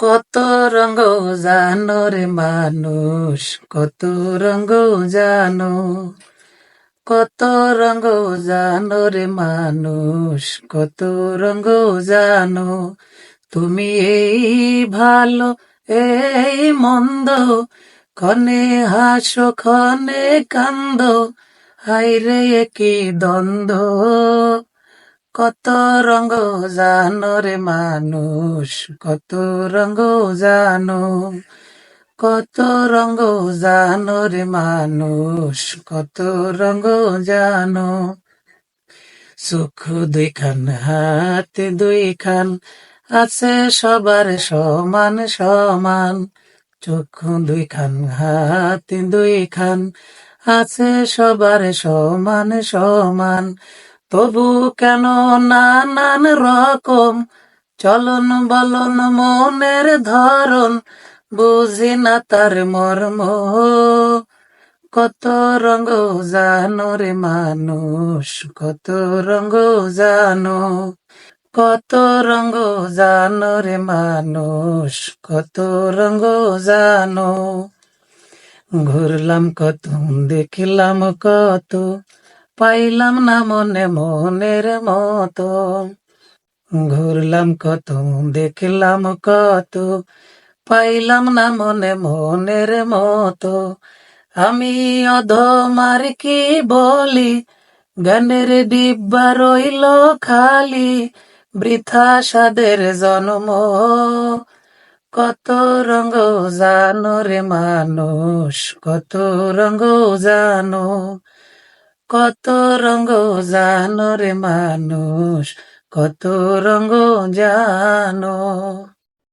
কত রঙ জানো রে মানুষ, কত রঙ জানো, কত রঙ জানো রে মানুষ, কত রঙ জানো। তুমি এই ভালো এই মন্দ, ক্ষণে হাসো ক্ষণে কান্দো, হাইরে কি দ্বন্দ্ব। কত রঙ জানো রে মানুষ, কত রঙ জানো, কত রঙ জানো রে মানুষ, কত রঙ জানো। সুখ দুইখান হাতে দুইখান, আছে সবার সমান সমান। চক্ষু দুইখান হাতে দুইখান, আছে সবার সমান সমান। তবু কেন নানান রকম চলন বলন মনের ধরন, বুঝি না তার মর্ম। কত রঙ জানো রে মানুষ, কত রঙ জানো, কত রঙ জানো রে মানুষ, কত রঙ জানো। ঘুরলাম কত দেখলাম কত, পাইলাম না মনে মনের মতো। ঘুরলাম কত দেখলাম কত, পাইলাম না মনে মনের মতো। আমি অধম আর কি বলি, গানের ডিব্বা রইল খালি, বৃথা সাদের জন্ম। কত রঙ জানো রে মানুষ, কত রঙ জানো, কত রঙ জানো রে মানুষ, কত রঙ জানো।